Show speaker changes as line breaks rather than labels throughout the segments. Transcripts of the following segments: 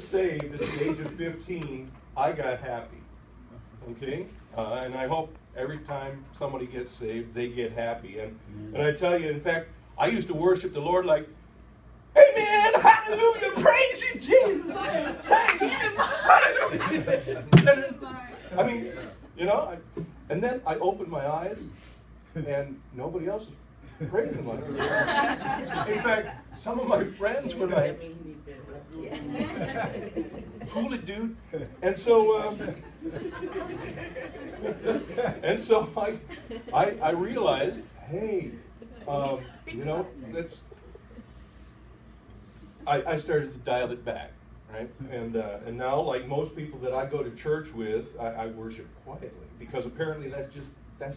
was saved at the age of 15, I got happy. Okay? And I hope every time somebody gets saved, they get happy. And I tell you, in fact, I used to worship the Lord like, amen, hallelujah, praise you, Jesus, I am saved. Hallelujah. I mean, you know, and then I opened my eyes, and nobody else was praising like that. In fact, some of my friends were like, cool it, dude. And so, I realized, hey, you know, I started to dial it back, right? And now, like most people that I go to church with, I worship quietly because apparently that's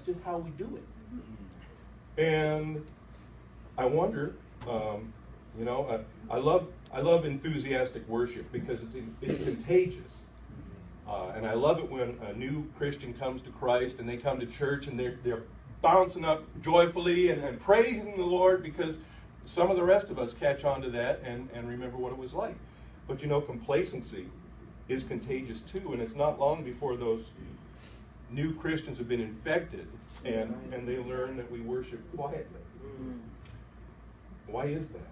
just how we do it. And I wonder, you know, I love enthusiastic worship because it's contagious. And I love it when a new Christian comes to Christ and they come to church and they're bouncing up joyfully and praising the Lord, because some of the rest of us catch on to that and remember what it was like. But you know, complacency is contagious too, and it's not long before those new Christians have been infected and they learn that we worship quietly. Why is that?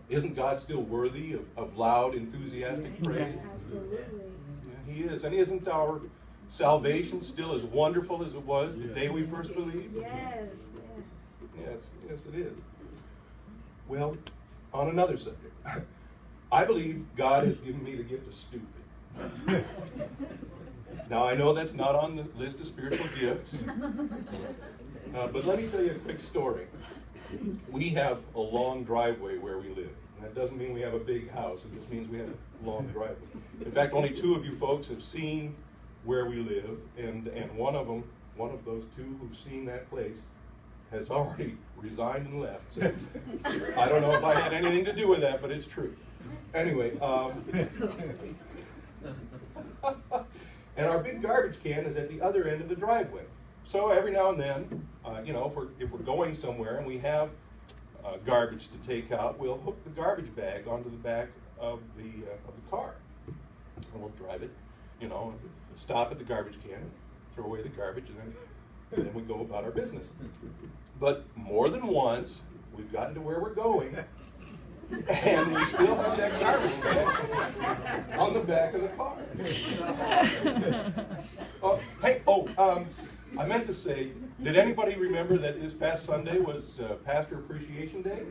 Isn't God still worthy of loud, enthusiastic praise?
Absolutely.
Yeah, He is. And isn't our salvation still as wonderful as it was the day we first believed?
Yes.
Yes, it is. Well, on another subject, I believe God has given me the gift of stupid. Now, I know that's not on the list of spiritual gifts, but let me tell you a quick story. We have a long driveway where we live. And that doesn't mean we have a big house. It just means we have a long driveway. In fact, only 2 of you folks have seen where we live, and one of those 2 who've seen that place has already resigned and left. So I don't know if I had anything to do with that, but it's true. Anyway, and our big garbage can is at the other end of the driveway. So every now and then, you know, if we're going somewhere and we have garbage to take out, we'll hook the garbage bag onto the back of the car, and we'll drive it, you know, stop at the garbage can, throw away the garbage, and then we go about our business. But more than once, we've gotten to where we're going, and we still have that garbage bag on the back of the car. I meant to say, did anybody remember that this past Sunday was Pastor Appreciation Day?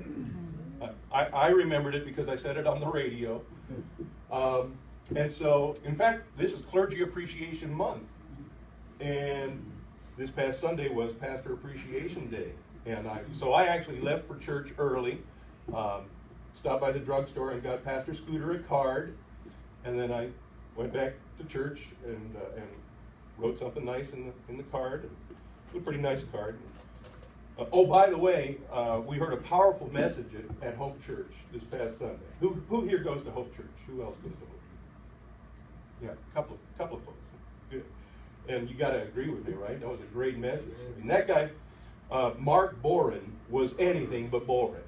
I remembered it because I said it on the radio. And so, in fact, this is Clergy Appreciation Month. And this past Sunday was Pastor Appreciation Day. And so I actually left for church early, stopped by the drugstore and got Pastor Scooter a card. And then I went back to church and wrote something nice in the card. It was a pretty nice card. Oh, by the way, we heard a powerful message at Hope Church this past Sunday. Who here goes to Hope Church? Who else goes to Hope Church? Yeah, a couple of folks. Good. And you got to agree with me, right? That was a great message. I mean, that guy, Mark Boren, was anything but boring.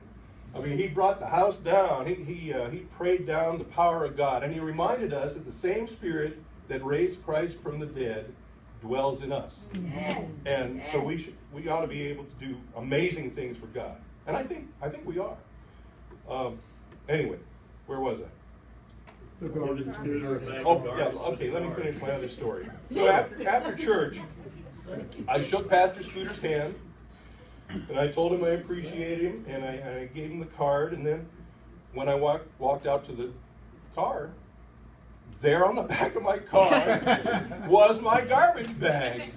I mean, he brought the house down. He prayed down the power of God, and he reminded us that the same Spirit that raised Christ from the dead dwells in us.
Yes.
And so we ought to be able to do amazing things for God. And I think we are. Anyway, where was I?
The garbage can.
Oh, yeah, okay, let me finish my other story. So after church, I shook Pastor Scooter's hand, and I told him I appreciated him, and I gave him the card, and then when I walked out to the car, there on the back of my car was my garbage bag.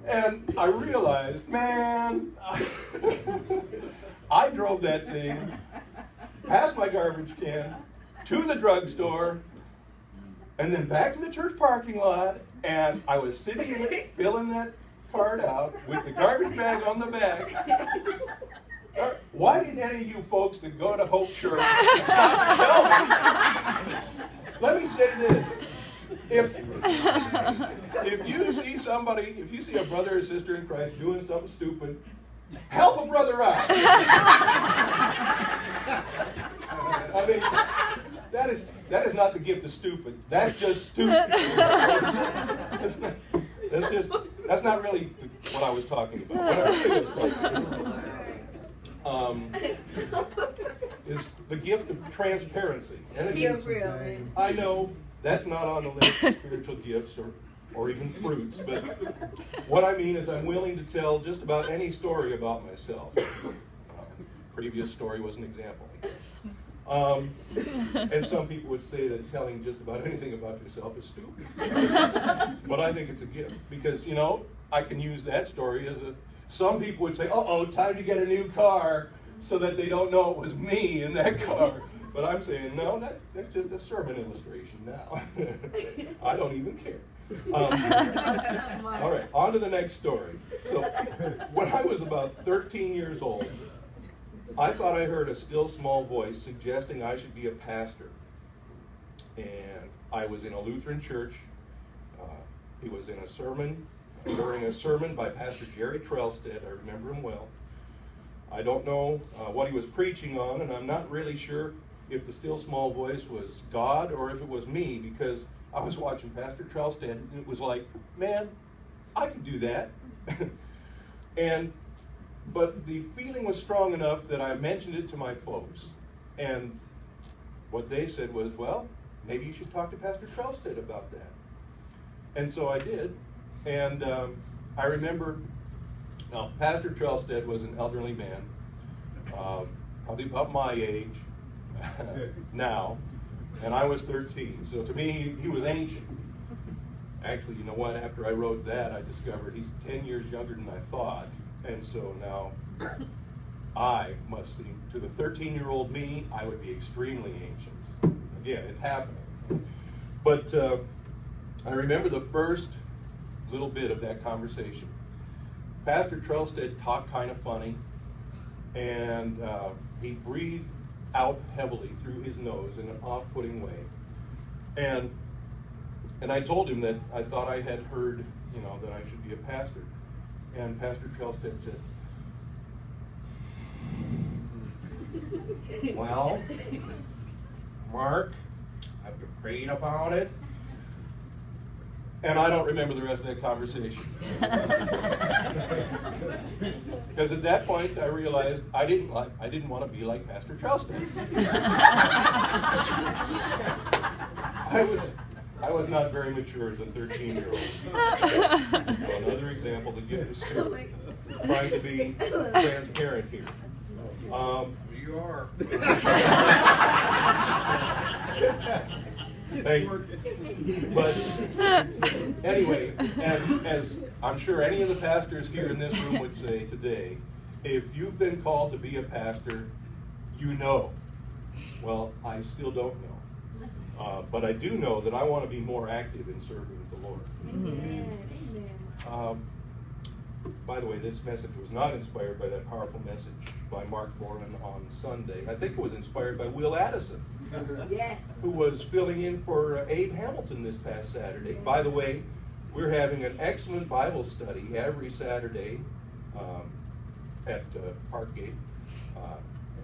And I realized, man, I drove that thing past my garbage can to the drugstore and then back to the church parking lot, and I was sitting in it filling that card out with the garbage bag on the back. Why didn't any of you folks that go to Hope Church stop and tell me? Let me say this. If you see somebody, if you see a brother or sister in Christ doing something stupid, help a brother out. I mean, that is not the gift of stupid. That's just stupid. That's not really what I was talking about. What I really was talking about is the gift of transparency. And again, I know that's not on the list of spiritual gifts or even fruits, but what I mean is I'm willing to tell just about any story about myself. Previous story was an example. And some people would say that telling just about anything about yourself is stupid. But I think it's a gift because, you know, I can use that story as some people would say, uh-oh, time to get a new car so that they don't know it was me in that car. But I'm saying, no, that's just a sermon illustration now. I don't even care. All right, on to the next story. So when I was about 13 years old, I thought I heard a still small voice suggesting I should be a pastor. And I was in a Lutheran church. He was in a sermon, during a sermon by Pastor Jerry Trelstead. I remember him well. I don't know what he was preaching on, and I'm not really sure if the still small voice was God or if it was me, because I was watching Pastor Trelstead, and it was like, man, I could do that. But the feeling was strong enough that I mentioned it to my folks. And what they said was, well, maybe you should talk to Pastor Trelstead about that. And so I did. And I remember, now, Pastor Trelstead was an elderly man, probably about my age now, and I was 13. So to me, he was ancient. Actually, you know what? After I wrote that, I discovered he's 10 years younger than I thought. And so now I must seem, to the 13-year-old me, I would be extremely ancient. Again, it's happening. But I remember the first little bit of that conversation. Pastor Trelstead talked kind of funny, and he breathed out heavily through his nose in an off-putting way. And I told him that I thought I had heard, you know, that I should be a pastor. And Pastor Trelstead said, well, Mark, I've prayed about it. And I don't remember the rest of that conversation. Because at that point I realized I didn't want to be like Pastor Trelstead. I was not very mature as a 13-year-old. Another example, the gift of spirit. Trying to be transparent here. You are. Thank you. But anyway, as I'm sure any of the pastors here in this room would say today, if you've been called to be a pastor, you know. Well, I still don't know. But I do know that I want to be more active in serving the Lord. Amen. By the way, this message was not inspired by that powerful message by Mark Borman on Sunday. I think it was inspired by Will Addison, yes, who was filling in for Abe Hamilton this past Saturday. By the way, we're having an excellent Bible study every Saturday at Parkgate.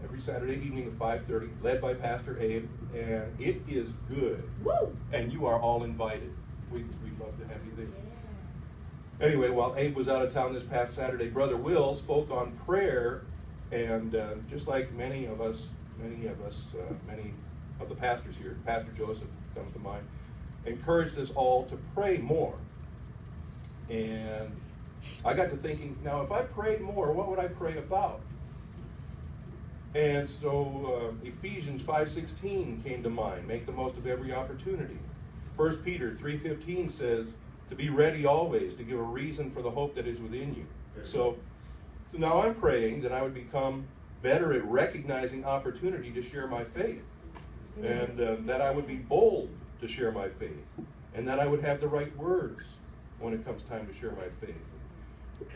Every Saturday evening at 5:30, led by Pastor Abe, and it is good. Woo! And you are all invited. We'd love to have you there. Anyway, while Abe was out of town this past Saturday, Brother Will spoke on prayer, and just like many of the pastors here, Pastor Joseph comes to mind, encouraged us all to pray more. And I got to thinking, now if I prayed more, what would I pray about? And so Ephesians 5:16 came to mind. Make the most of every opportunity. 1 Peter 3:15 says to be ready always, to give a reason for the hope that is within you. So now I'm praying that I would become better at recognizing opportunity to share my faith. And that I would be bold to share my faith. And that I would have the right words when it comes time to share my faith.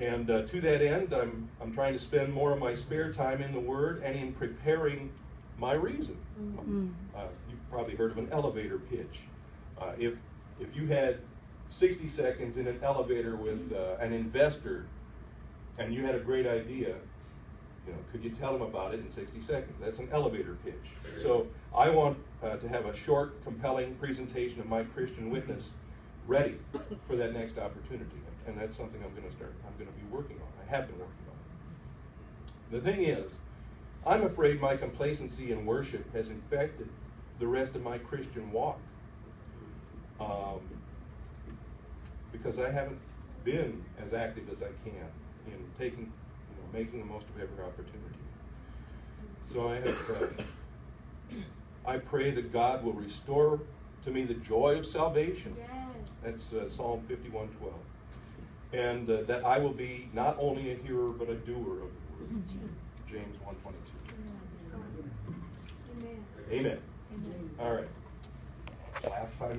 And to that end, I'm trying to spend more of my spare time in the Word and in preparing my reason. You've probably heard of an elevator pitch. If you had 60 seconds in an elevator with an investor and you had a great idea, could you tell them about it in 60 seconds? That's an elevator pitch. So I want to have a short, compelling presentation of my Christian witness ready for that next opportunity. And that's something I'm going to be working on. I have been working on it. The thing is, I'm afraid my complacency in worship has infected the rest of my Christian walk. Because I haven't been as active as I can in making the most of every opportunity. So I pray that God will restore to me the joy of salvation.
Yes.
That's Psalm 51:12. And that I will be not only a hearer but a doer of the word. James 1:22.
Amen.
Amen. All right. Last time.